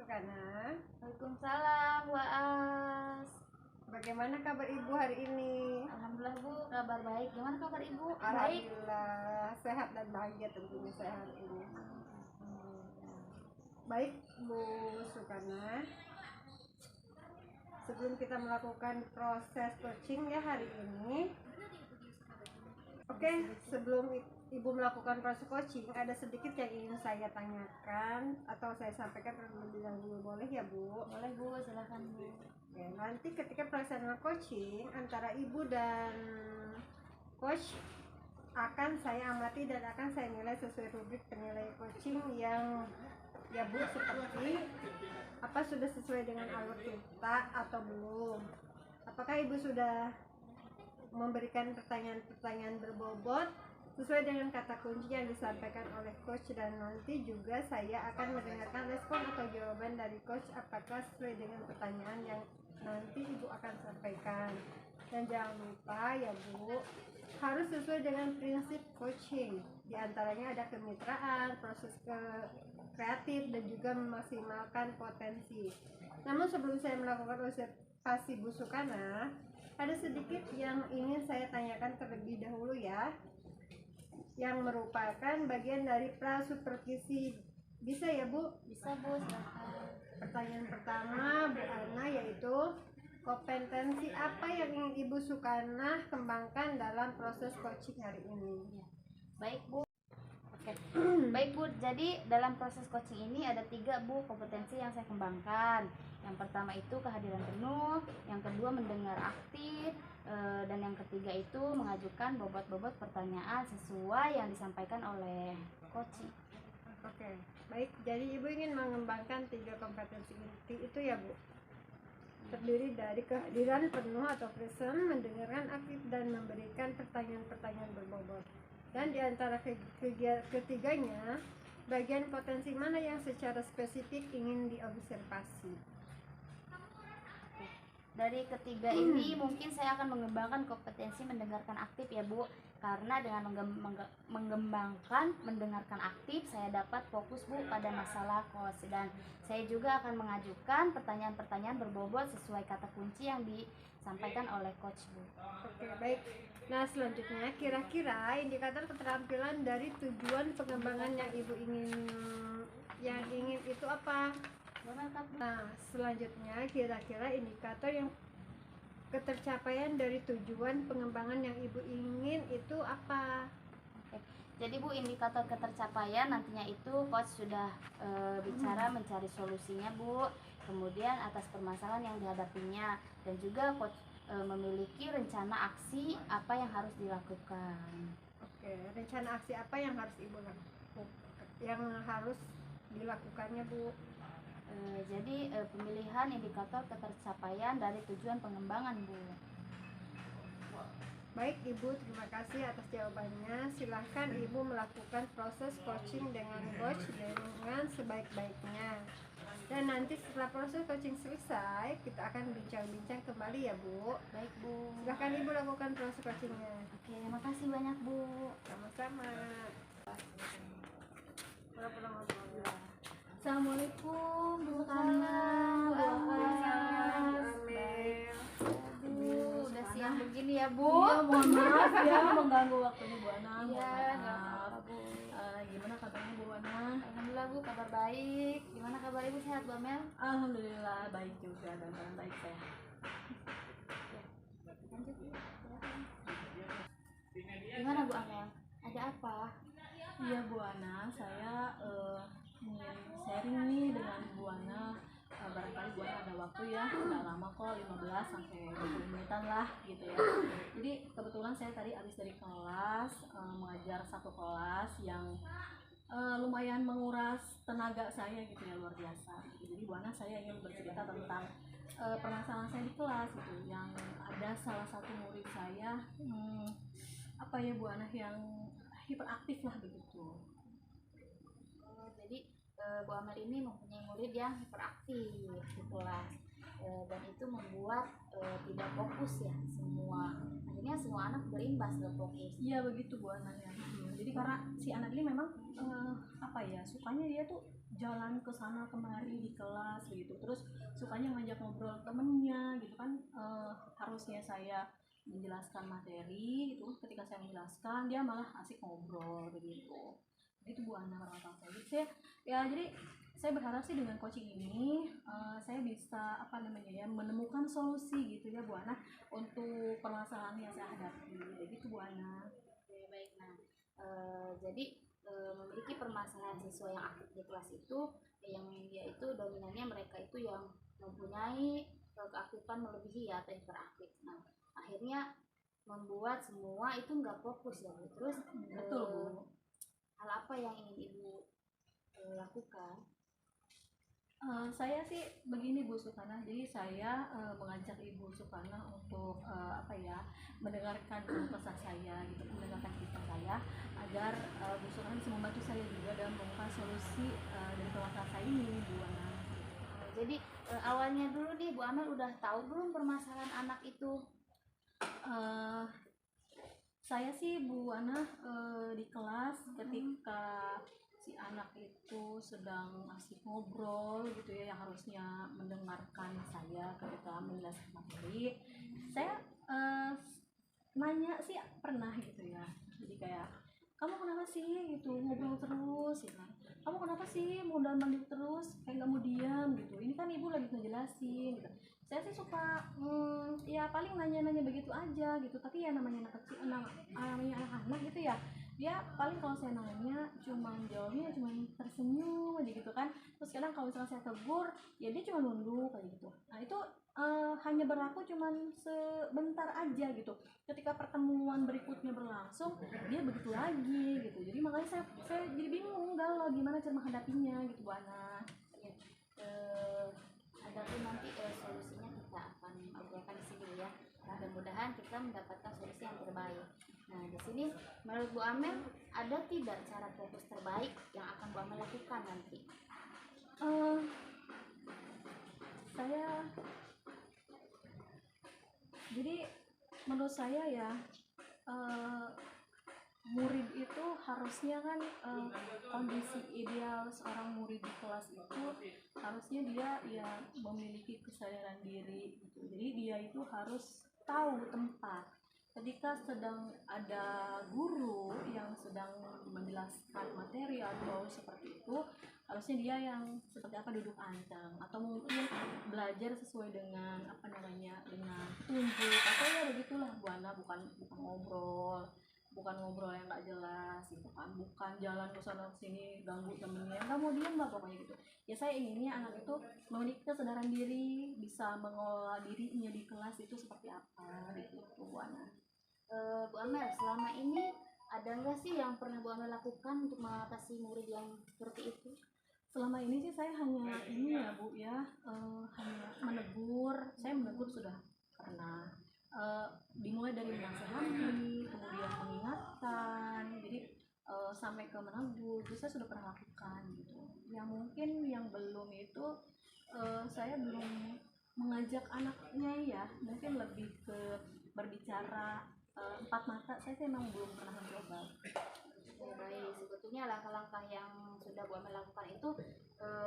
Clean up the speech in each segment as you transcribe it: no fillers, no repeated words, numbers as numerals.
Sukana. Waalaikumsalam, Waas. Bagaimana kabar Ibu hari ini? Alhamdulillah Bu, kabar baik. Gimana kabar Ibu? Alhamdulillah, sehat dan bahagia tentunya saya hari ini. Baik Bu Sukana, sebelum kita melakukan proses coaching ya hari ini, sebelum Ibu melakukan proses coaching, ada sedikit yang ingin saya tanyakan atau saya sampaikan terlebih dahulu, boleh ya Bu? Boleh Bu, silahkan Bu. Oke, nanti ketika pelaksanaan coaching antara Ibu dan coach akan saya amati dan akan saya nilai sesuai rubrik penilaian coaching yang ya Bu, seperti apa sudah sesuai dengan alur kita atau belum, apakah Ibu sudah memberikan pertanyaan-pertanyaan berbobot sesuai dengan kata kunci yang disampaikan oleh coach, dan nanti juga saya akan mendengarkan respon atau jawaban dari coach apakah sesuai dengan pertanyaan yang nanti Ibu akan sampaikan. Dan jangan lupa ya Bu, harus sesuai dengan prinsip coaching, diantaranya ada kemitraan, proses kreatif, dan juga memaksimalkan potensi. Namun sebelum saya melakukan observasi Bu Sukana, ada sedikit yang ingin saya tanyakan terlebih dahulu ya, yang merupakan bagian dari prasupervisi. Bisa ya Bu? Bisa Bu, silahkan. Pertanyaan pertama Bu Ana, yaitu kompetensi apa yang ingin Ibu Sukana kembangkan dalam proses coaching hari ini? Baik Bu. Oke. Baik Bu, jadi dalam proses coaching ini ada 3 Bu kompetensi yang saya kembangkan. Yang pertama itu kehadiran penuh, yang kedua mendengar aktif, dan yang ketiga itu mengajukan bobot-bobot pertanyaan sesuai yang disampaikan oleh coaching. Oke, baik. Jadi Ibu ingin mengembangkan 3 kompetensi inti itu ya Bu? Terdiri dari kehadiran penuh atau present, mendengarkan aktif, dan memberikan pertanyaan-pertanyaan berbobot. Dan di antara ketiganya, bagian potensi mana yang secara spesifik ingin diobservasi? Dari ketiga ini mungkin saya akan mengembangkan kompetensi mendengarkan aktif ya Bu, karena dengan mengembangkan mendengarkan aktif saya dapat fokus Bu pada masalah coach, dan saya juga akan mengajukan pertanyaan-pertanyaan berbobot sesuai kata kunci yang disampaikan oleh coach Bu. Oke, baik. Nah, selanjutnya kira-kira indikator keterampilan dari tujuan pengembangan yang Ibu ingin itu apa? Nah, selanjutnya kira-kira indikator yang ketercapaian dari tujuan pengembangan yang Ibu ingin itu apa? Oke. Jadi Bu, indikator ketercapaian nantinya itu coach sudah bicara mencari solusinya Bu, kemudian atas permasalahan yang dihadapinya, dan juga coach memiliki rencana aksi apa yang harus dilakukan. Oke, rencana aksi apa yang harus Ibu lakukan? Yang harus dilakukannya Bu? Jadi pemilihan indikator ketercapaian dari tujuan pengembangan Bu. Baik Ibu, terima kasih atas jawabannya. Silahkan Ibu melakukan proses coaching dengan coach dengan sebaik-baiknya. Dan nanti setelah proses coaching selesai, kita akan bincang-bincang kembali ya Bu. Baik Bu. Silahkan Ibu lakukan proses coachingnya. Oke, makasih banyak Bu. Sama-sama. Assalamualaikum Bu Sukana, Bu Awas. Aduh, udah siang begini ya Bu. Iya, mohon maaf ya mengganggu waktunya Bu Ana. Iya, Mohon nggak maaf. apa-apa Bu. Gimana kabarnya Bu Ana? Alhamdulillah Bu, kabar baik. Gimana kabar Ibu, sehat Bu Amel? Alhamdulillah baik juga dan baik saya. Lanjut Bu, silakan. Gimana Bu Amel? Ada apa? Iya Bu Ana, saya ingin sharing nih dengan Bu Ana. Barangkali Bu Ana ada waktu ya, nggak lama kok, 15 sampai 20 menitan lah gitu ya. Jadi kebetulan saya tadi habis dari kelas, mengajar satu kelas yang lumayan menguras tenaga saya gitu ya, luar biasa gitu. Jadi Bu Ana, saya ingin bercerita tentang permasalahan saya di kelas gitu, yang ada salah satu murid saya apa ya Bu Ana, yang hiperaktif lah begitu. Jadi Bu Amel ini mempunyai murid yang hiperaktif di kelas, dan itu membuat tidak fokus ya semua. Akhirnya semua anak berimbas gak fokus. Iya begitu Bu Ana ya. Jadi karena si anak ini memang apa ya, sukanya dia tuh jalan ke sana kemari di kelas, sukanya ngajak ngobrol temennya gitu kan. Harusnya saya menjelaskan materi itu, ketika saya menjelaskan dia malah asik ngobrol begitu. Itu Bu Ana permasalahan saya. Jadi saya berharap sih dengan coaching ini saya bisa menemukan solusi gitu ya Bu Ana untuk permasalahan yang saya hadapi. Begitu Bu Ana. Oke, baik. Nah, jadi memiliki permasalahan siswa yang aktif di kelas itu, yang dia itu dominannya mereka itu yang mempunyai keaktifan melebihi ya atau hiperaktif. Nah, akhirnya membuat semua itu nggak fokus ya Bu. Terus Betul Bu. hal apa yang ingin Ibu lakukan? Saya sih begini Bu Sukana, jadi saya mengajak Ibu Sukana untuk mendengarkan keluh kesah saya gitu, mendengarkan cerita saya agar Bu Sukana bisa membantu saya juga dalam menemukan solusi dari permasalahan saya ini Bu Ana. Jadi awalnya dulu nih Bu Amel udah tahu belum permasalahan anak itu? Eh, saya sih Bu Ana di kelas ketika si anak itu sedang asik ngobrol gitu ya, yang harusnya mendengarkan saya ketika menjelaskan materi, saya nanya sih pernah gitu ya. Jadi kayak, kamu kenapa sih gitu ngobrol terus ya kan, kamu kenapa sih mondar mandir terus kayak nggak mau diam gitu, ini kan ibu lagi ngejelasin gitu. Saya sih suka ya paling nanya-nanya begitu aja gitu, tapi ya namanya anak kecil, namanya anak-anak gitu ya, dia paling kalau saya nanya cuman jawabnya cuman tersenyum aja gitu kan. Terus kadang kalau misalnya saya tegur ya dia cuma nunduk kayak gitu. Nah itu hanya berlaku cuman sebentar aja gitu. Ketika pertemuan berikutnya berlangsung dia begitu lagi gitu. Jadi makanya saya jadi bingung galau gimana cara menghadapinya gitu Bu Ana. Adapun nanti solusinya kita akan obrolkan di sini ya. Mudah-mudahan kita mendapatkan solusi yang terbaik. Nah, di sini menurut Bu Amel ada tidak cara fokus terbaik yang akan Bu Amel lakukan nanti? Saya jadi menurut saya ya murid itu harusnya kan kondisi ideal seorang murid di kelas itu harusnya dia ya memiliki kesadaran diri gitu. Jadi dia itu harus tahu tempat. Ketika sedang ada guru yang sedang menjelaskan materi atau seperti itu, harusnya dia yang seperti apa, duduk ancang atau mungkin belajar sesuai dengan dengan tunjuk atau ya begitulah Bu Ana, bukan ngobrol yang nggak jelas gitu kan, bukan jalan ke sana sini ganggu temennya, nggak mau diem lah pokoknya gitu ya. Saya inginnya anak itu memiliki kesadaran diri, bisa mengelola dirinya di kelas itu seperti apa gitu Bu Ana. Bu Amel, selama ini ada nggak sih yang pernah Bu Amel lakukan untuk mengatasi murid yang seperti itu? Selama ini sih saya hanya ini ya Bu ya, hanya menegur. Saya menegur sudah pernah, dimulai dari menasehati, kemudian mengingatkan, jadi sampai ke menegur itu saya sudah pernah lakukan gitu. Yang mungkin yang belum itu saya belum mengajak anaknya ya, mungkin lebih ke berbicara empat mata. Saya sih memang belum pernah mencoba. Baik, sebetulnya langkah-langkah yang sudah Bu Amel lakukan itu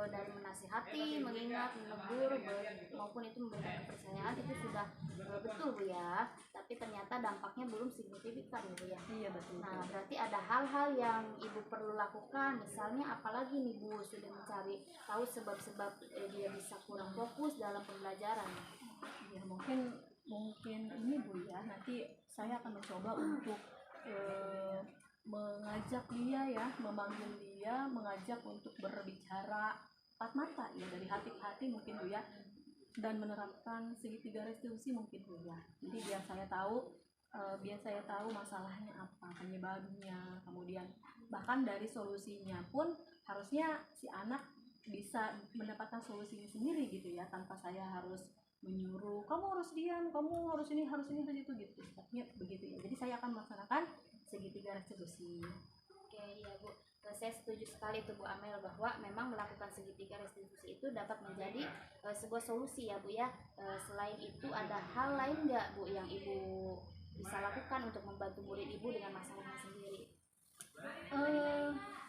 dari menasihati, mengingat, menegur, maupun itu memberikan kepercayaan itu sudah betul Bu ya. Tapi ternyata dampaknya belum signifikan ya Bu ya. Iya betul. Nah, berarti ada hal-hal yang Ibu perlu lakukan. Misalnya apalagi nih Bu, sudah mencari tahu sebab-sebab dia bisa kurang fokus dalam pembelajaran. Ya mungkin ini Bu ya, nanti saya akan mencoba untuk mengajak dia ya, memanggil dia, mengajak untuk berbicara empat mata ya, dari hati ke hati mungkin Bu ya, dan menerapkan segitiga restitusi mungkin Bu ya. Jadi biar saya tahu masalahnya apa, penyebabnya, kemudian bahkan dari solusinya pun harusnya si anak bisa mendapatkan solusinya sendiri gitu ya, tanpa saya harus menyuruh kamu harus diam, kamu harus ini begitu gitu. Sepertinya begitu ya. Jadi saya akan melaksanakan segitiga restitusi. Oke, ya Bu, saya setuju sekali tuh Bu Amel bahwa memang melakukan segitiga restitusi itu dapat menjadi sebuah solusi ya Bu ya. Selain itu ada hal lain nggak Bu yang Ibu bisa lakukan untuk membantu murid Ibu dengan masalahnya sendiri?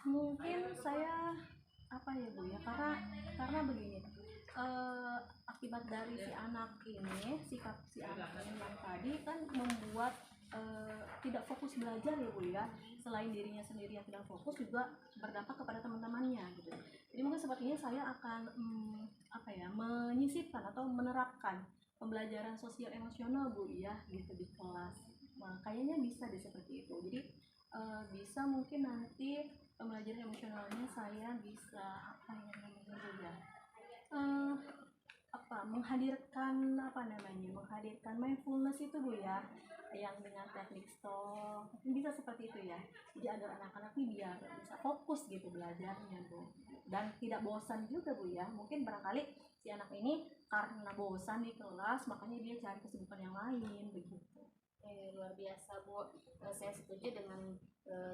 Mungkin saya apa ya Bu ya, karena begini, sifat dari si anak ini, sikap si anak ini yang tadi kan membuat tidak fokus belajar ya Bu ya. Selain dirinya sendiri yang tidak fokus, juga berdampak kepada teman-temannya gitu. Jadi mungkin sepertinya saya akan menyisipkan atau menerapkan pembelajaran sosial emosional Bu ya gitu di kelas. Nah, kayaknya bisa deh seperti itu. Jadi bisa mungkin nanti pembelajaran emosionalnya saya bisa menghadirkan mindfulness itu Bu ya, yang dengan teknik stop mungkin bisa seperti itu ya. Jadi agar anak-anak ini biar bisa fokus gitu belajarnya Bu, dan tidak bosan juga Bu ya. Mungkin barangkali si anak ini karena bosan di kelas makanya dia cari kesibukan yang lain begitu. Luar biasa Bu. Saya setuju dengan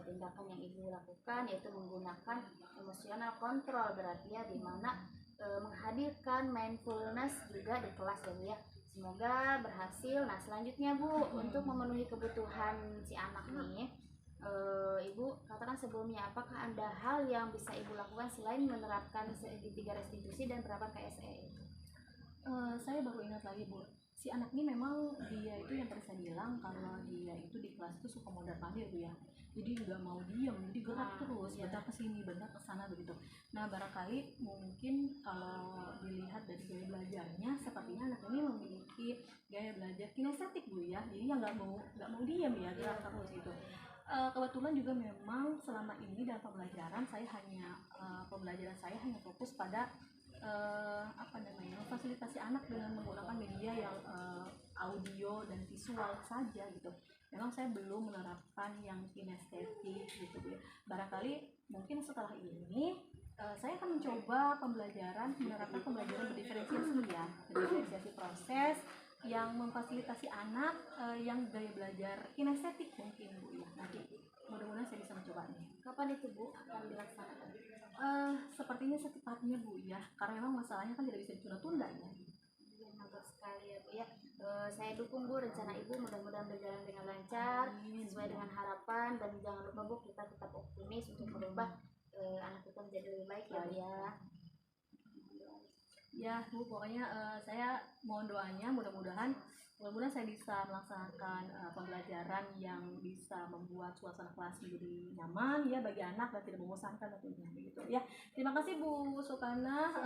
tindakan yang Ibu lakukan, yaitu menggunakan emosional kontrol, berarti ya, di mana menghadirkan mindfulness juga di kelas ya Bu ya. Semoga berhasil. Nah selanjutnya Bu, untuk memenuhi kebutuhan si anak nih, Ibu katakan sebelumnya, apakah ada hal yang bisa Ibu lakukan selain menerapkan segitiga restitusi dan penerapan KSE? Saya baru ingat lagi Bu, si anak ini memang dia itu yang tadi saya bilang kalau dia itu di kelas itu suka mondar mandir Bu ya. Jadi nggak mau diem, jadi gerak terus, bentar kesini, bentar kesana begitu. Nah barangkali mungkin kalau dilihat dari gaya belajarnya, sepertinya anak ini memiliki gaya belajar kinestetik Bu ya. Jadi yang nggak mau diem ya, gerak terus gitu. Kebetulan juga memang selama ini dalam pembelajaran saya hanya fokus pada memfasilitasi anak dengan menggunakan media yang audio dan visual saja gitu. Memang saya belum menerapkan yang kinestetik gitu ya. Barangkali mungkin setelah ini saya akan mencoba menerapkan pembelajaran berdiferensiasi ya, berdiferensiasi proses yang memfasilitasi anak yang gaya belajar kinestetik mungkin Bu ya. Nanti mudah-mudahan saya bisa mencobanya. Kapan itu Bu akan dilaksanakan? Sepertinya secepatnya Bu ya, karena memang masalahnya kan tidak bisa ditunda-tunda ya. Mantap sekali ya Bu ya. Saya dukung Bu rencana Ibu, mudah-mudahan berjalan dengan lancar sesuai dengan harapan, dan jangan lupa Bu, kita tetap optimis untuk merubah anak kita menjadi lebih baik ya Bu ya. Ya Bu, pokoknya saya mohon doanya, mudah-mudahan saya bisa melaksanakan pembelajaran yang bisa membuat suasana kelas menjadi nyaman ya bagi anak dan tidak membosankan tentunya begitu ya. Terima kasih Bu Sukana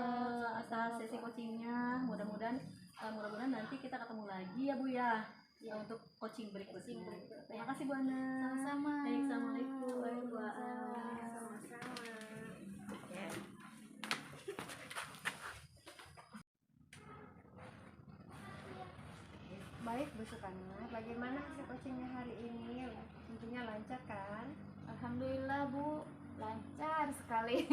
atas sesi coachingnya. Mudah-mudahan nanti kita ketemu lagi ya Bu ya, untuk coaching berikutnya. Terima kasih Bu Ana. Sama-sama. Baik, assalamualaikum. Sama-sama. Baik Bu Sukana, bagaimana hasil coachingnya hari ini? Tentunya lancar kan? Alhamdulillah Bu, lancar sekali.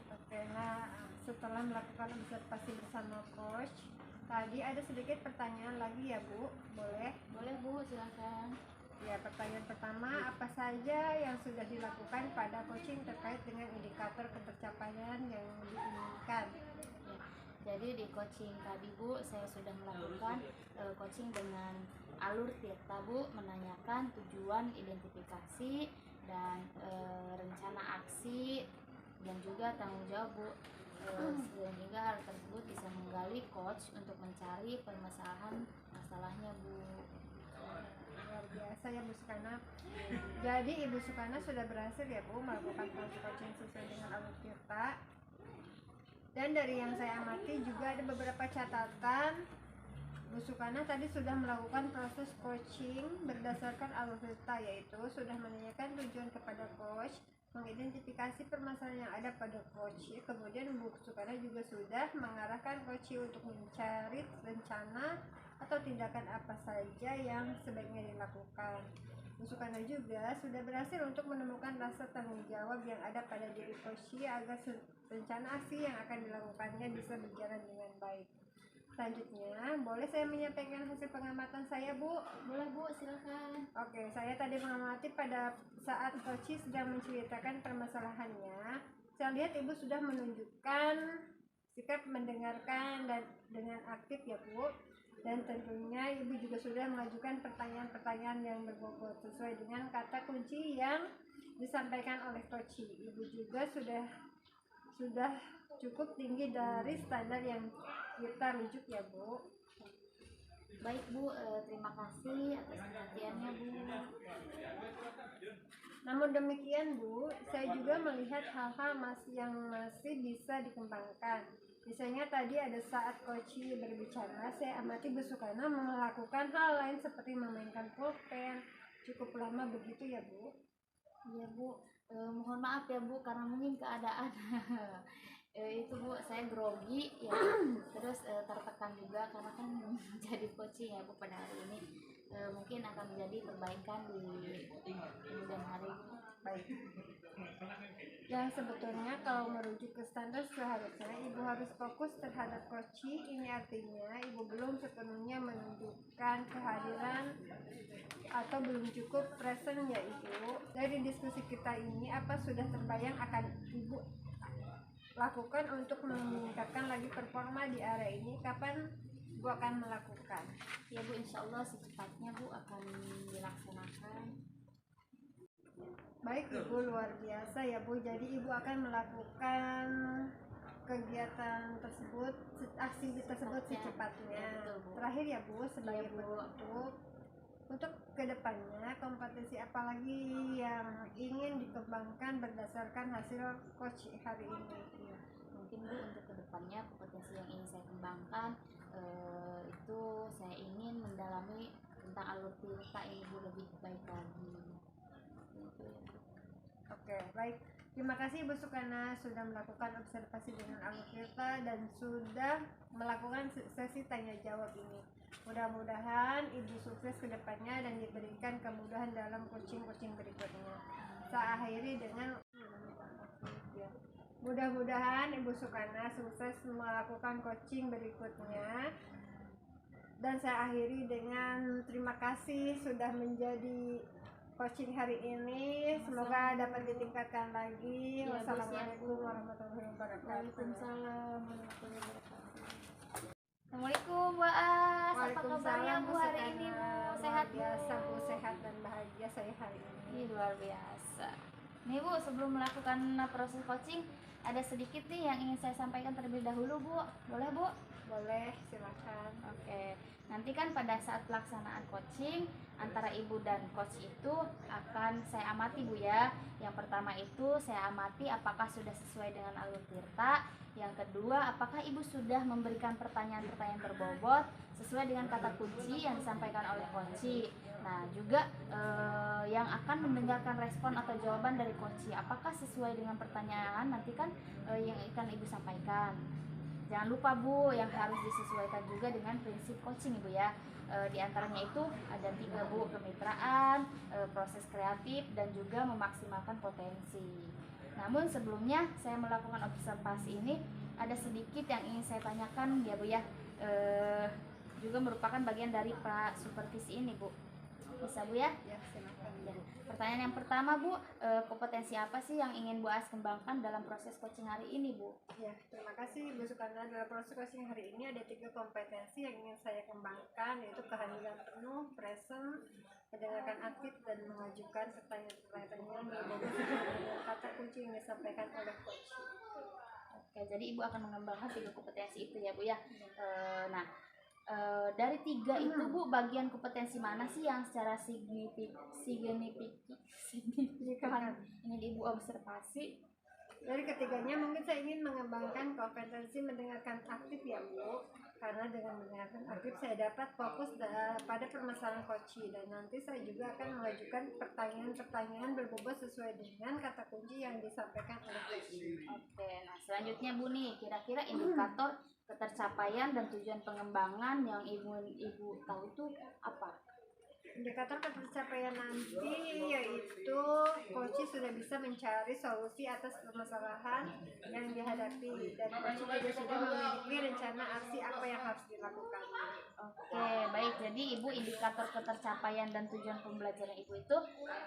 Oke, nah setelah melakukan observasi bersama coach, tadi ada sedikit pertanyaan lagi ya Bu, boleh? Boleh Bu, silakan. Ya, pertanyaan pertama, apa saja yang sudah dilakukan pada coaching terkait dengan indikator ketercapaian yang diinginkan? Jadi di coaching tadi Bu, saya sudah melakukan coaching dengan alur Tirta Bu, menanyakan tujuan identifikasi dan rencana aksi dan juga tanggung jawab Bu, sehingga hal tersebut bisa menggali coach untuk mencari masalahnya Bu. Luar biasa ya Bu Sukana. Jadi Ibu Sukana sudah berhasil ya Bu melakukan proses coaching sesuai dengan alur Tirta. Dan dari yang saya amati juga ada beberapa catatan. Bu Sukana tadi sudah melakukan proses coaching berdasarkan alur Tirta, yaitu sudah menanyakan tujuan kepada coach, mengidentifikasi permasalahan yang ada pada coach. Kemudian Bu Sukana juga sudah mengarahkan coach untuk mencari rencana atau tindakan apa saja yang sebaiknya dilakukan. Bu Sukana juga sudah berhasil untuk menemukan rasa tanggung jawab yang ada pada diri coach agar rencana aksi yang akan dilakukannya bisa berjalan dengan baik. Selanjutnya, boleh saya menyampaikan hasil pengamatan saya Bu? Boleh Bu, silakan. Oke, saya tadi mengamati pada saat coach sedang menceritakan permasalahannya. Saya lihat Ibu sudah menunjukkan sikap mendengarkan dan dengan aktif ya Bu. Dan tentunya Ibu juga sudah mengajukan pertanyaan-pertanyaan yang berbobot sesuai dengan kata kunci yang disampaikan oleh coach. Ibu juga sudah cukup tinggi dari standar yang kita rujuk ya Bu. Baik Bu, terima kasih atas perhatiannya Bu. Namun demikian Bu, saya juga melihat hal-hal yang masih bisa dikembangkan. Misalnya tadi ada saat Koci berbicara, saya amati Bu Sukana melakukan hal lain seperti memainkan pulpen. Cukup lama begitu ya Bu? Iya Bu, mohon maaf ya Bu karena mungkin keadaan itu Bu, saya grogi ya, terus tertekan juga karena kan jadi coaching ya Bu pada hari ini. Mungkin akan menjadi perbaikan di kemudian hari. Baik. Yang sebetulnya kalau merujuk ke standar seharusnya Ibu harus fokus terhadap coaching. Ini artinya Ibu belum sepenuhnya menunjukkan kehadiran atau belum cukup present ya Ibu. Dari diskusi kita ini, apa sudah terbayang akan Ibu lakukan untuk meningkatkan lagi performa di area ini? Kapan Ibu akan melakukan? Ya Bu, insya Allah secepatnya Bu akan dilaksanakan. Baik Ibu, luar biasa ya Bu. Jadi Ibu akan melakukan kegiatan tersebut, aktivitas tersebut secepatnya. Terakhir ya Bu, sebagai penutup, untuk kedepannya kompetensi apa lagi yang ingin dikembangkan berdasarkan hasil coach hari ini? Ya, mungkin Bu untuk kedepannya kompetensi yang ingin saya kembangkan itu saya ingin mendalami tentang alur tirta ini Bu lebih baik lagi. Oke, baik. Terima kasih Ibu Sukana sudah melakukan observasi dengan alur tirta dan sudah melakukan sesi tanya jawab ini. Mudah-mudahan Ibu sukses ke depannya dan diberikan kemudahan dalam coaching-coaching berikutnya. Saya akhiri dengan mudah-mudahan Ibu Sukana sukses melakukan coaching berikutnya. Dan saya akhiri dengan terima kasih sudah menjadi coaching hari ini. Semoga dapat ditingkatkan lagi. Ya, Wassalamualaikum warahmatullahi wabarakatuh. Waalaikumsalam warahmatullahi wabarakatuh. Assalamualaikum Bu As, apa kabarnya Bu hari ini Bu? Sehat Bu? Biasa Bu, sehat dan bahagia saya hari ini. Ini luar biasa. Nih Bu, sebelum melakukan proses coaching ada sedikit nih yang ingin saya sampaikan terlebih dahulu Bu. Boleh Bu? Boleh, silakan. Oke, nanti kan pada saat pelaksanaan coaching antara ibu dan coach itu akan saya amati Bu ya. Yang pertama itu saya amati apakah sudah sesuai dengan alur tirta. Yang kedua, apakah ibu sudah memberikan pertanyaan-pertanyaan berbobot sesuai dengan kata kunci yang disampaikan oleh coach. Nah juga yang akan mendengarkan respon atau jawaban dari coach, apakah sesuai dengan pertanyaan nanti kan yang akan ibu sampaikan. Jangan lupa Bu, yang harus disesuaikan juga dengan prinsip coaching Ibu ya. Di antaranya itu ada 3 Bu, kemitraan, proses kreatif, dan juga memaksimalkan potensi. Namun sebelumnya saya melakukan observasi ini, ada sedikit yang ingin saya tanyakan ya Bu ya. Juga merupakan bagian dari Pak Supervisi ini Bu. Bisa Bu ya? Ya, silakan. Ya. Pertanyaan yang pertama Bu, kompetensi apa sih yang ingin Bu As kembangkan dalam proses coaching hari ini Bu? Ya, terima kasih Ibu Sukana. Dalam proses coaching hari ini ada 3 kompetensi yang ingin saya kembangkan, yaitu kehadiran penuh, present, mendengarkan aktif, dan mengajukan pertanyaan-pertanyaan yang berbobot dengan kata kunci yang disampaikan oleh coach. Oke, jadi Ibu akan mengembangkan 3 kompetensi itu ya Bu ya. Nah, dari 3 itu Bu, bagian kompetensi mana sih yang secara signifikan ini Ibu observasi? Dari ketiganya mungkin saya ingin mengembangkan kompetensi mendengarkan aktif ya Bu, karena dengan mendengarkan aktif saya dapat fokus pada permasalahan coach, dan nanti saya juga akan mengajukan pertanyaan-pertanyaan berbobot sesuai dengan kata kunci yang disampaikan oleh coach. Oke, nah selanjutnya Bu nih, kira-kira indikator ketercapaian dan tujuan pengembangan yang ibu tahu itu apa? Indikator ketercapaian nanti yaitu coach sudah bisa mencari solusi atas permasalahan yang dihadapi, dan coach juga sudah memiliki rencana aksi apa yang harus dilakukan. Oke, baik. Jadi Ibu, indikator ketercapaian dan tujuan pembelajaran Ibu itu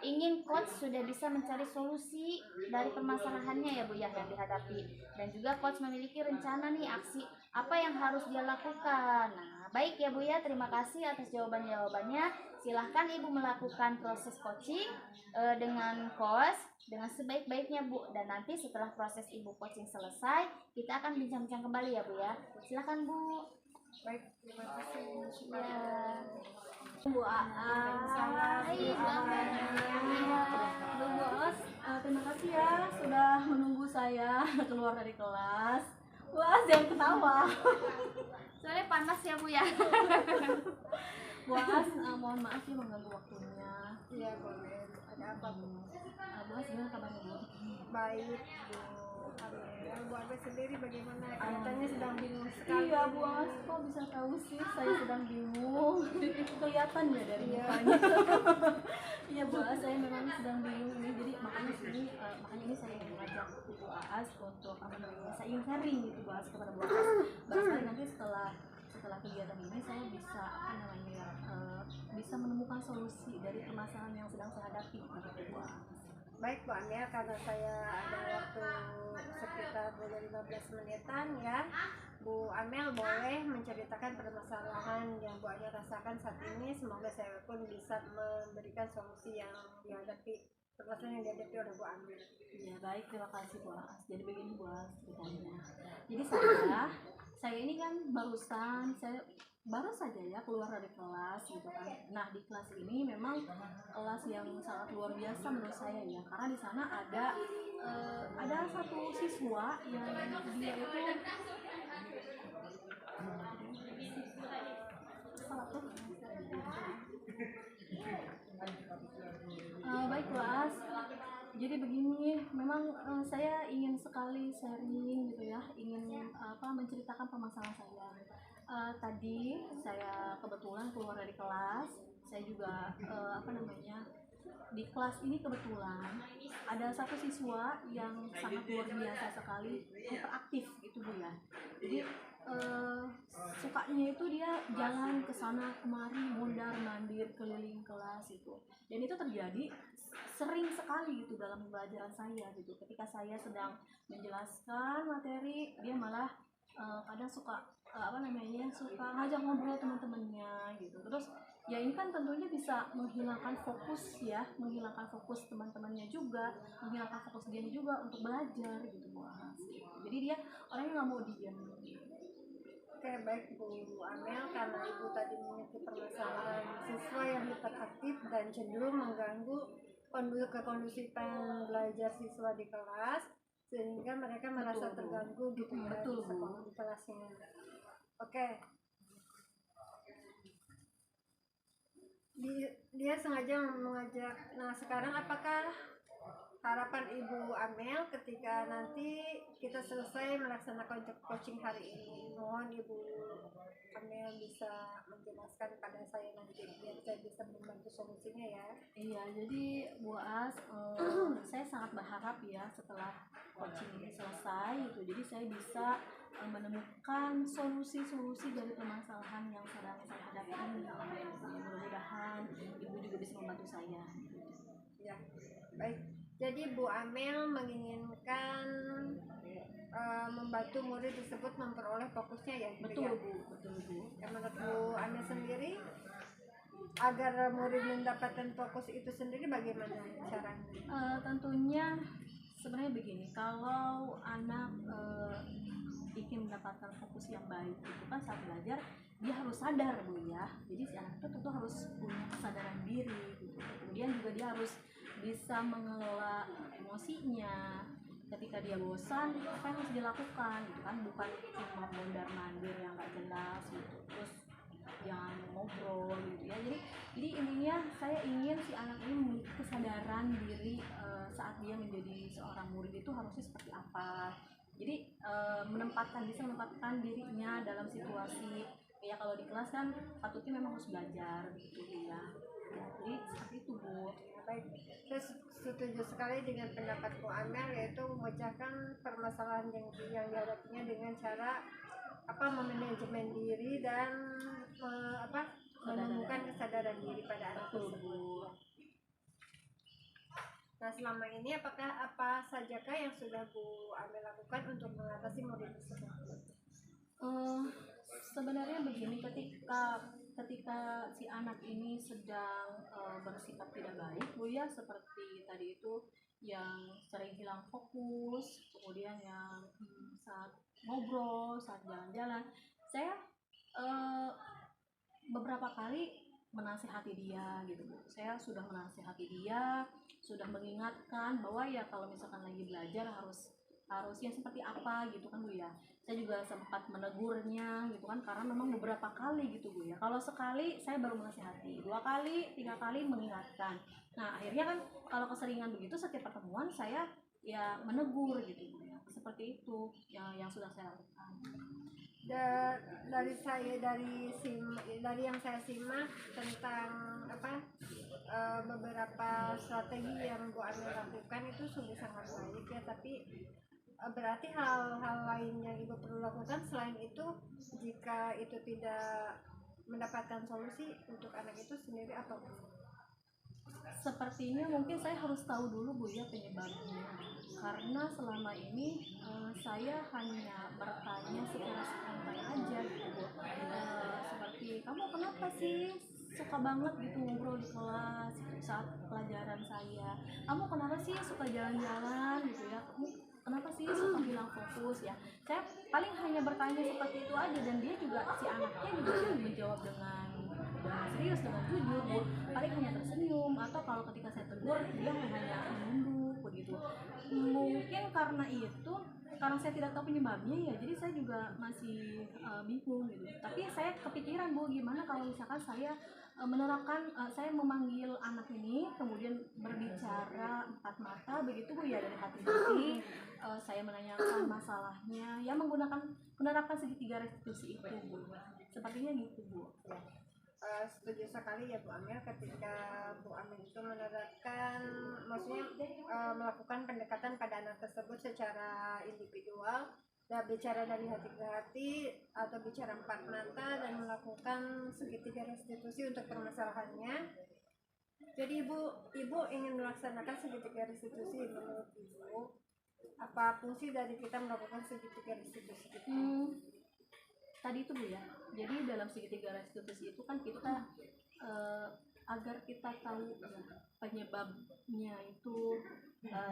ingin coach sudah bisa mencari solusi dari permasalahannya ya Bu ya yang dihadapi, dan juga coach memiliki rencana nih aksi apa yang harus dia lakukan. Nah, baik ya Bu ya, terima kasih atas jawaban-jawabannya. Silahkan Ibu melakukan proses coaching dengan coach dengan sebaik-baiknya Bu. Dan nanti setelah proses Ibu coaching selesai, kita akan bincang-bincang kembali ya Bu ya. Silahkan Bu. Baik, terima kasih. Ya. Bu Aas, Hai, selamat. Bu Aas, terima kasih ya sudah menunggu saya keluar dari kelas. Bu Aas jangan ketawa. Soalnya panas ya Bu ya. Bu Aas, mohon maaf ya mengganggu waktunya. Iya boleh. Ada apa Bu? Bu Aas gimana kabarnya Bu? Baik Bu Amel. Bu Amel sendiri bagaimana? Kelihatannya sedang bingung sekali. Iya Bu Aas, kok bisa tahu sih saya sedang bingung? Kelihatan ya dari Iya. mukanya. Iya Bu Aas, saya memang sedang bingung ini. Jadi makanya ini saya ingin mengajak Bu Aas untuk apa namanya? Saya ingin sharing gitu Bu Aas kepada Bu Aas. Barangkali nanti setelah kegiatan ini saya bisa apa namanya ya, bisa menemukan solusi dari permasalahan yang sedang saya hadapi gitu Bu Aas. Baik Bu Amel, karena saya ada waktu sekitar 15 menitan ya, Bu Amel boleh menceritakan permasalahan yang Bu Amel rasakan saat ini. Semoga saya pun bisa memberikan solusi yang dihadapi, permasalahan yang dihadapi oleh Bu Amel. Ya baik, terima kasih Bu Aas. Jadi begini Bu Aas ceritanya. Jadi saya ini kan baru saja ya keluar dari kelas gitu kan. Nah di kelas ini memang kelas yang sangat luar biasa menurut saya ya, karena di sana ada satu siswa yang dia itu baik Bu Aas. Jadi begini, memang saya ingin sekali sharing gitu ya, ingin menceritakan permasalahan saya. Tadi saya kebetulan keluar dari kelas, saya juga di kelas ini kebetulan ada satu siswa yang sangat luar biasa sekali, hiperaktif gitu Bu ya. Jadi sukanya itu dia jalan ke sana kemari, mondar mandir keliling kelas itu, dan itu terjadi sering sekali gitu dalam pembelajaran saya gitu. Ketika saya sedang menjelaskan materi, dia malah kadang suka suka ngajak ngobrol teman-temannya gitu. Terus ya ini kan tentunya bisa menghilangkan fokus ya, menghilangkan fokus teman-temannya juga, menghilangkan fokus dia juga untuk belajar gitu Bu Aas. Jadi dia orangnya nggak mau diam. Oke, baik Bu Amel, karena Ibu tadi memiliki permasalahan siswa yang hiperaktif dan cenderung mengganggu kekondusifan belajar siswa di kelas, sehingga mereka merasa Betul, Bu. terganggu gitu ya Betul, di Bu. sekolah, di kelasnya. Oke. Dia sengaja mengajak. Nah, sekarang apakah harapan Ibu Amel ketika nanti kita selesai melaksanakan coaching hari ini? Mohon Ibu Amel bisa menjelaskan pada saya nanti biar saya bisa membantu solusinya ya. Iya, jadi Bu Aas, saya sangat berharap ya setelah coaching ini selesai gitu, jadi saya bisa menemukan solusi-solusi dari permasalahan yang sedang saya hadapi ini. Mudah-mudahan Ibu juga bisa membantu saya. Ya, baik. Jadi Bu Amel menginginkan membantu murid tersebut memperoleh fokusnya ya. Betul ya? Bu, betul Bu. Menurut Bu Amel sendiri, agar murid mendapatkan fokus itu sendiri bagaimana caranya? Tentunya sebenarnya begini, kalau anak ingin mendapatkan fokus yang baik itu kan saat belajar dia harus sadar Bu ya. Jadi si anak itu tentu harus punya kesadaran diri gitu. Kemudian juga dia harus bisa mengelola emosinya. Ketika dia bosan, apa yang harus dilakukan gitu kan, bukan cuma mondar mandir yang gak jelas gitu, terus jangan ngobrol gitu ya. Jadi intinya saya ingin si anak ini memiliki kesadaran diri saat dia menjadi seorang murid itu harusnya seperti apa. Jadi bisa menempatkan dirinya dalam situasi ya, kalau di kelas kan patutnya memang harus belajar gitu ya. Jadi seperti itu Bu. Baik, saya setuju sekali dengan pendapat Bu Amel, yaitu memecahkan permasalahan yang dihadapinya dengan cara memanajemen diri dan menemukan kesadaran diri pada anak tersebut. Nah, selama ini apa sajakah yang sudah Bu Amel lakukan untuk mengatasi murid tersebut? Sebenarnya begini, ketika ketika si anak ini sedang bersikap tidak baik Bu ya, seperti tadi itu yang sering hilang fokus, kemudian yang saat ngobrol, saat jalan-jalan, saya eh, beberapa kali menasihati dia gitu Bu. Saya sudah menasihati dia, sudah mengingatkan bahwa ya kalau misalkan lagi belajar harus yang seperti apa gitu kan Bu ya. Saya juga sempat menegurnya gitu kan, karena memang beberapa kali gitu Bu ya. Kalau sekali saya baru menasihati, 2 kali 3 kali mengingatkan. Nah akhirnya kan kalau keseringan begitu, setiap pertemuan saya ya menegur gitu Bu ya. Seperti itu yang sudah saya lakukan. Dari yang saya simak tentang beberapa strategi yang Bu Amel lakukan itu sungguh sangat baik ya, tapi berarti hal-hal lain yang Ibu perlu lakukan selain itu, jika itu tidak mendapatkan solusi untuk anak itu sendiri, apa Bu? Sepertinya mungkin saya harus tahu dulu Bu ya penyebabnya, karena selama ini saya hanya bertanya secara spontan aja gitu Bu. Seperti kamu kenapa sih suka banget gitu ngobrol di kelas saat pelajaran saya, kamu kenapa sih suka jalan-jalan gitu ya, kamu kenapa sih suka hilang fokus ya. Saya paling hanya bertanya seperti itu aja, dan dia juga, si anaknya juga menjawab dengan serius, dengan jujur Bu. Paling hanya tersenyum, atau kalau ketika saya tegur dia hanya menunduk begitu. Mungkin karena saya tidak tahu penyebabnya ya, jadi saya juga masih bingung gitu. Tapi saya kepikiran Bu, gimana kalau misalkan saya saya memanggil anak ini, kemudian berbicara empat mata begitu Bu ya, dari hati-hati. Saya menanyakan masalahnya ya, menerapkan segitiga restitusi itu Bu. Sepertinya gitu Bu. Setuju sekali ya Bu Amel, ketika Bu Amel itu menerapkan, maksudnya melakukan pendekatan pada anak tersebut secara individual, dan bicara dari hati ke hati atau bicara empat mata, dan melakukan segitiga restitusi untuk permasalahannya. Jadi ibu ingin melaksanakan segitiga restitusi. Menurut Ibu, apa fungsi dari kita melakukan segitiga restitusi itu? Tadi itu Bu ya, jadi dalam segitiga restitusi itu kan kita agar kita tahu penyebabnya itu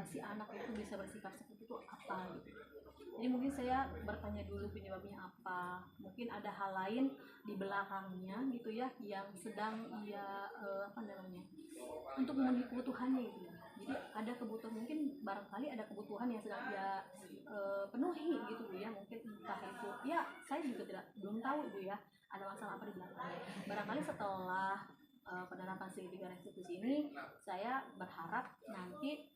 si anak itu bisa bersikap seperti itu apa gitu. Jadi mungkin saya bertanya dulu penyebabnya apa, mungkin ada hal lain di belakangnya gitu ya, yang sedang ia untuk memenuhi kebutuhannya gitu ya. Jadi ada kebutuhan, mungkin barangkali ada kebutuhan yang sedang ia penuhi gitu Bu ya, mungkin entah itu ya, saya juga belum tahu Bu ya ada masalah apa di belakangnya. Barangkali setelah penerapan segitiga restitusi ini, saya berharap nanti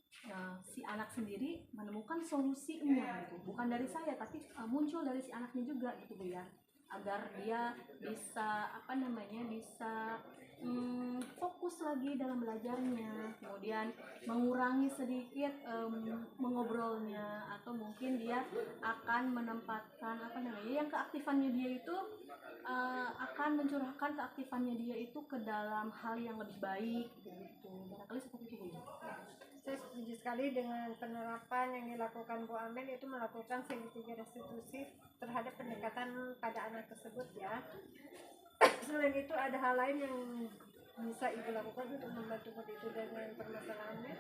si anak sendiri menemukan solusinya gitu, bukan dari saya tapi muncul dari si anaknya juga gitu Bu ya, agar dia bisa bisa fokus lagi dalam belajarnya, kemudian mengurangi sedikit mengobrolnya, atau mungkin dia akan menempatkan yang keaktifannya dia itu akan mencurahkan keaktifannya dia itu ke dalam hal yang lebih baik gitu. Barangkali seperti itu Bu. Saya setuju sekali dengan penerapan yang dilakukan Bu Amel, itu melakukan segitiga restitusi terhadap pendekatan pada anak tersebut ya. Selain itu ada hal lain yang bisa Ibu lakukan untuk membantu itu dengan permasalahannya?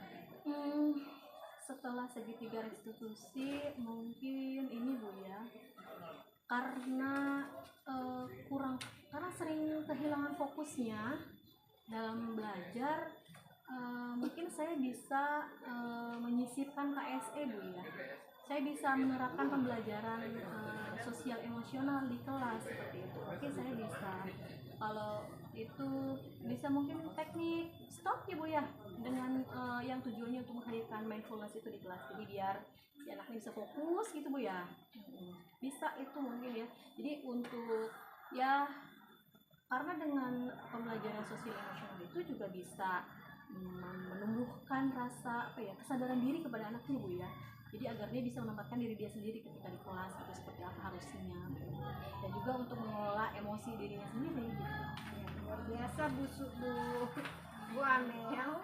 Setelah segitiga restitusi mungkin ini Bu ya, karena karena sering kehilangan fokusnya dalam belajar, mungkin saya bisa menyisipkan KSE Bu ya. Saya bisa menerapkan pembelajaran sosial emosional di kelas seperti itu. Mungkin saya bisa, kalau itu bisa mungkin teknik stop ya Bu ya, dengan yang tujuannya untuk menghadirkan mindfulness itu di kelas. Jadi biar si anaknya bisa fokus gitu Bu ya. Bisa itu mungkin ya. Jadi untuk ya, karena dengan pembelajaran sosial emosional itu juga bisa menumbuhkan rasa kesadaran diri kepada anaknya Bu ya. Jadi agar dia bisa menempatkan diri dia sendiri ketika di kelas itu seperti apa harusnya, dan juga untuk mengelola emosi dirinya sendiri gitu. Luar biasa Bu Amel,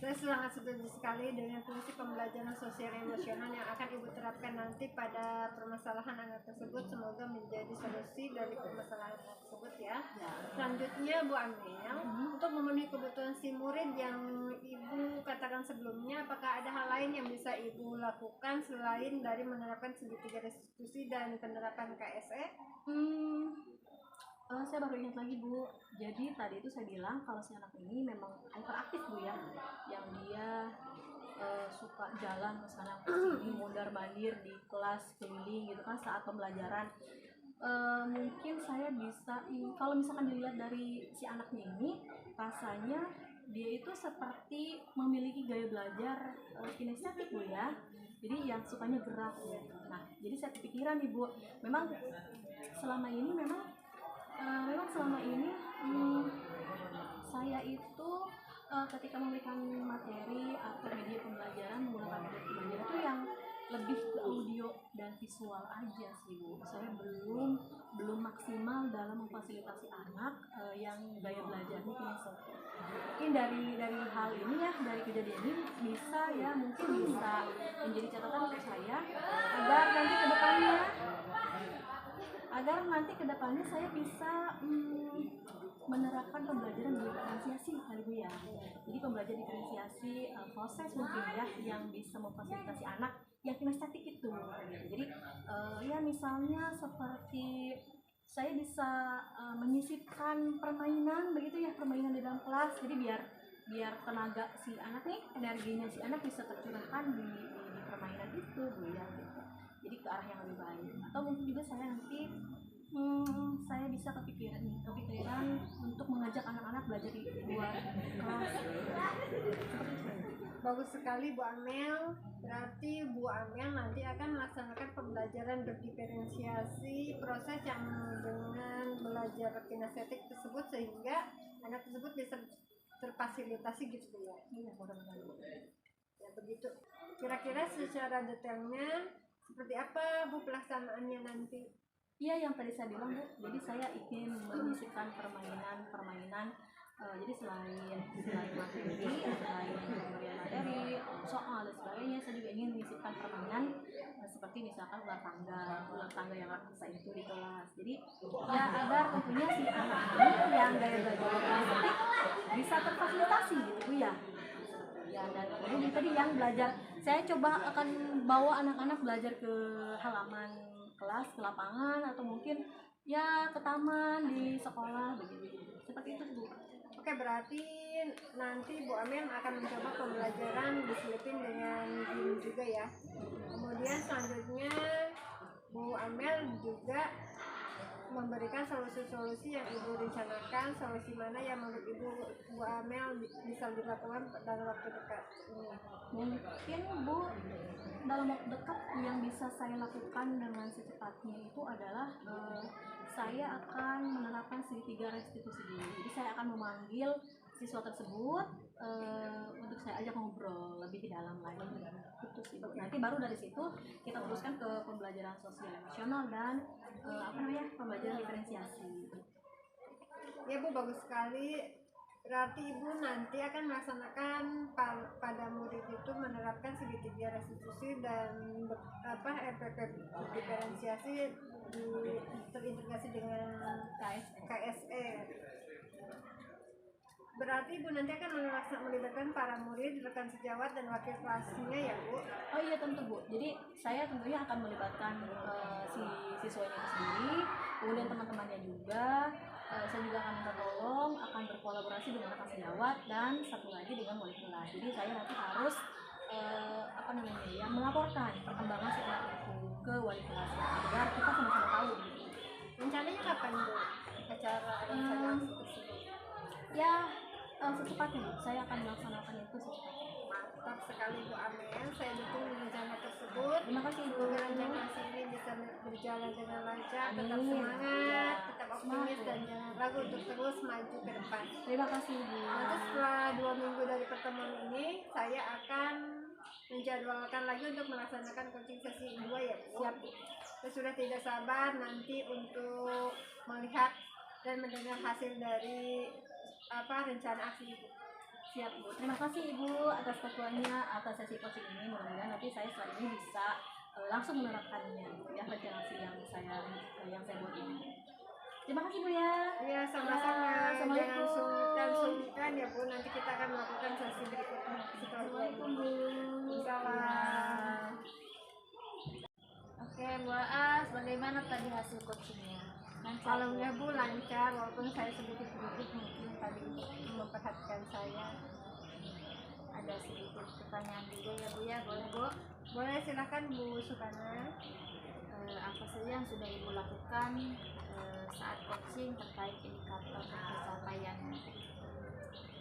saya sangat setuju sekali dengan fungsi pembelajaran sosial emosional yang akan Ibu terapkan nanti pada permasalahan anak tersebut. Semoga menjadi solusi dari permasalahan tersebut ya. ya. Ya. Selanjutnya Bu Amel, untuk memenuhi kebutuhan si murid yang Ibu katakan sebelumnya, apakah ada hal lain yang bisa Ibu lakukan selain dari menerapkan segitiga restitusi dan penerapan KSE? Saya baru ingat lagi Bu, jadi tadi itu saya bilang kalau si anak ini memang hyperaktif Bu ya, yang dia suka jalan ke sana ke sini, mondar mandir di kelas keliling gitu kan saat pembelajaran. Mungkin saya bisa, kalau misalkan dilihat dari si anaknya ini, rasanya dia itu seperti memiliki gaya belajar kinestetik Bu ya, jadi yang sukanya gerak Bu. Nah, jadi saya kepikiran nih Bu, memang selama ini saya itu ketika memberikan materi atau media pembelajaran, menggunakan media pembelajaran itu yang lebih ke audio dan visual aja sih Bu. Saya belum maksimal dalam memfasilitasi anak yang gaya belajarnya kinestetik. Mungkin dari hal ini ya, dari kejadian ini mungkin bisa menjadi catatan untuk saya agar nanti kedepannya saya bisa menerapkan pembelajaran diferensiasi kali Bu ya. Jadi pembelajaran diferensiasi proses mungkin ya yang bisa memfasilitasi anak yang kinestetik itu. Jadi ya misalnya seperti saya bisa menyisipkan permainan begitu ya, permainan di dalam kelas. Jadi biar tenaga si anak nih, energinya si anak bisa tercurahkan di permainan itu Bu ya gitu. Jadi ke arah yang lebih baik. Atau mungkin juga saya nanti saya bisa kepikiran untuk mengajak anak-anak belajar di luar kelas. Bagus sekali Bu Amel. Berarti Bu Amel nanti akan melaksanakan pembelajaran berdiferensiasi proses yang dengan belajar kinestetik tersebut sehingga anak tersebut bisa terfasilitasi gitu ya. Iya, mudah-mudahan. Ya begitu. Kira-kira secara detailnya seperti apa Bu pelaksanaannya nanti? Iya, yang tadi saya bilang Bu, jadi saya ingin menyisipkan permainan. Jadi selain materi, selain pemberian materi, soal dan sebagainya, saya juga ingin menyisipkan permainan seperti misalkan ular tangga yang bisa itu di kelas. Jadi ya agar tentunya si anak ini yang gaya belajar kinestetik bisa terfasilitasi gitu Bu ya. Ya, dan kemudian tadi yang belajar, saya coba akan bawa anak-anak belajar ke halaman kelas, ke lapangan, atau mungkin ya ke taman di sekolah begitu. Seperti itu Bu. Oke, berarti nanti Bu Amel akan mencoba pembelajaran diselipin dengan game juga ya. Kemudian selanjutnya Bu Amel juga memberikan solusi-solusi yang Ibu rencanakan, solusi mana yang menurut Bu Amel bisa dilakukan dalam waktu dekat ini. Mungkin Bu, dalam waktu dekat yang bisa saya lakukan dengan secepatnya itu adalah saya akan menerapkan segitiga restitusi dulu. Jadi saya akan memanggil siswa tersebut untuk saya ajak ngobrol lebih dalam lagi. Itu sih Bu. Nanti baru dari situ kita teruskan ke pembelajaran sosial emosional dan pembelajaran diferensiasi. Ya Bu, bagus sekali. Berarti Ibu nanti akan melaksanakan pada murid itu menerapkan segitiga restitusi dan RPP diferensiasi terintegrasi dengan KSE. Berarti Ibu nanti akan melibatkan para murid, rekan sejawat dan wakil kelasnya ya Bu? Oh iya tentu Bu. Jadi saya tentunya akan melibatkan si siswanya itu sendiri, kemudian teman-temannya juga. Saya juga akan minta tolong, akan berkolaborasi dengan rekan sejawat dan satu lagi dengan wali kelas. Jadi saya nanti harus melaporkan perkembangan si anak itu ke wali kelas agar kita sama-sama tahu. Rencananya kapan Bu acara tersebut? Ya secepatnya Bu. Saya akan melaksanakan itu secepatnya. Mantap sekali Bu Amel, saya dukung rencana tersebut. Terima kasih Bu. Semoga rencana ini bisa berjalan dengan lancar. Tetap Amin. semangat, tetap optimis dan jangan ragu untuk terus maju ke depan. Terima kasih Bu. Nanti setelah 2 minggu dari pertemuan ini, saya akan menjadwalkan lagi untuk melaksanakan coaching sesi 2 ya Bu. Siap. Saya sudah tidak sabar nanti untuk melihat dan mendengar hasil dari rencana aksi Ibu. Siap Bu. Terima kasih Ibu atas ketuanya, atas sesi coaching ini. Mudah-mudahan nanti saya setelah ini bisa langsung menerapkannya ya, rencana aksi yang saya buat ini. Terima kasih Bu ya. Ya, sama-sama. Ya, Jangan Assalamualaikum. sungkan ya Bu. Nanti kita akan melakukan sesi berikutnya. Assalamualaikum Bu. Salam. Oke Bu Aas, bagaimana tadi hasil coachingnya? Lancar, Bu? Alhamdulillah Bu lancar, walaupun saya sedikit mungkin tadi memperhatikan saya. Ada sedikit pertanyaan juga ya Bu ya, boleh Bu? Boleh silakan Bu Sukana. Apa saja yang sudah Ibu lakukan saat coaching terkait indikator pencapaiannya?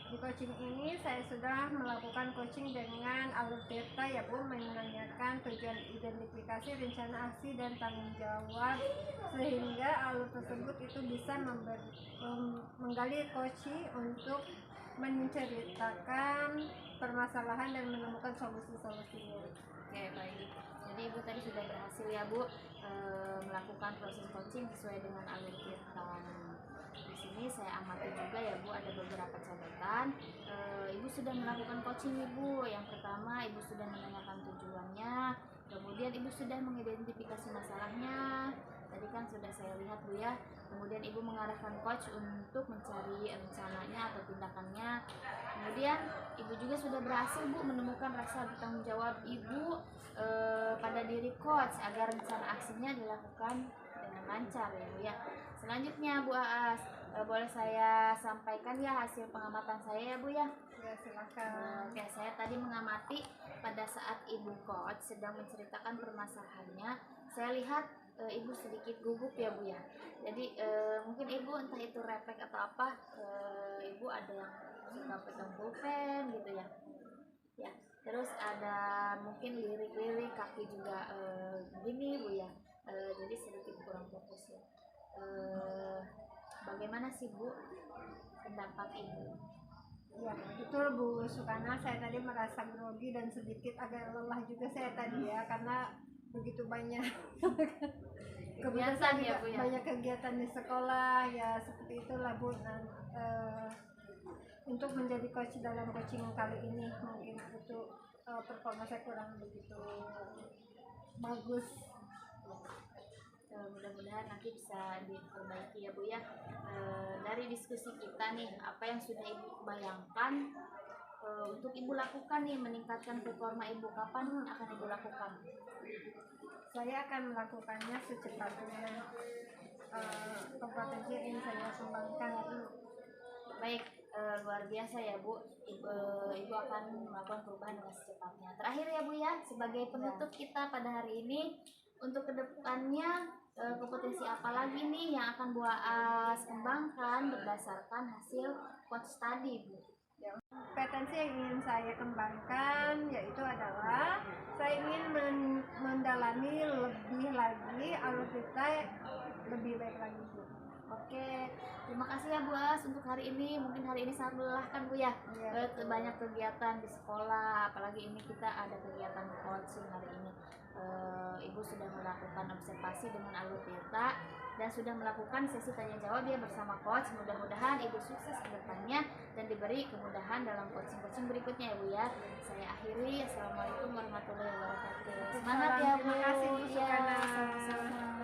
Di coaching ini saya sudah melakukan coaching dengan alur tirta ya Bu, menanyakan tujuan identifikasi, rencana aksi dan tanggung jawab, sehingga alur tersebut itu bisa menggali coaching untuk menceritakan permasalahan dan menemukan solusi-solusinya. Oke baik. Jadi Ibu tadi sudah berhasil ya Bu melakukan proses coaching sesuai dengan alur tirta. Di sini saya amati juga ya Bu, ada beberapa catatan. Ibu sudah melakukan coaching Ibu. Yang pertama Ibu sudah menanyakan tujuannya, kemudian Ibu sudah mengidentifikasi masalahnya. Tadi kan sudah saya lihat Bu ya. Kemudian Ibu mengarahkan coach untuk mencari rencananya atau tindakannya. Kemudian Ibu juga sudah berhasil Bu menemukan rasa bertanggung jawab Ibu pada diri coach agar rencana aksinya dilakukan dengan lancar ya Bu ya. Selanjutnya Bu Aas, boleh saya sampaikan ya hasil pengamatan saya ya Bu ya. Ya silakan. Oke, saya tadi mengamati pada saat Ibu coach sedang menceritakan permasalahannya, saya lihat Ibu sedikit gugup ya Bu ya. Jadi mungkin Ibu entah itu refleks atau apa, Ibu ada yang suka pegang pulpen gitu ya. Ya, terus ada mungkin lirik-lirik kaki juga gini Bu ya. Jadi sedikit kurang fokus ya. Bagaimana sih Bu pendapat Ibu? Ya, betul Bu Sukana, saya tadi merasa grogi dan sedikit agak lelah juga saya tadi ya, karena begitu banyak Kegiatan ya Bu ya. banyak kegiatan di sekolah ya, seperti itulah Bu. Nah, untuk menjadi coach dalam coaching kali ini mungkin itu performa saya kurang begitu bagus. Mudah-mudahan nanti bisa diperbaiki ya Bu ya. Dari diskusi kita nih, apa yang sudah Ibu bayangkan untuk Ibu lakukan nih meningkatkan performa Ibu, kapan akan Ibu lakukan? Saya akan melakukannya secepatnya. Kompetensi yang ingin saya kembangkan itu. Baik, luar biasa ya Bu. Ibu akan melakukan perubahan dengan secepatnya. Terakhir ya Bu ya, sebagai penutup kita pada hari ini, untuk kedepannya kompetensi apa lagi nih yang akan Bu Aas kembangkan berdasarkan hasil coach tadi Bu? Kompetensi yang ingin saya kembangkan yaitu adalah saya ingin mendalami lebih lagi alur kita lebih baik lagi Bu. Oke, terima kasih ya Bu Aas untuk hari ini. Mungkin hari ini sangat melelahkan Bu ya. Iya. Banyak kegiatan di sekolah, apalagi ini kita ada kegiatan coaching hari ini. Ibu sudah melakukan observasi dengan alur tirta dan sudah melakukan sesi tanya jawab ya bersama coach. Mudah-mudahan Ibu sukses ke depannya dan diberi kemudahan dalam coaching berikutnya ya Bu ya. Saya akhiri. Assalamualaikum warahmatullahi wabarakatuh. Semangat ya Bu. Terima kasih Bu Ya, Sukana. sama-sama.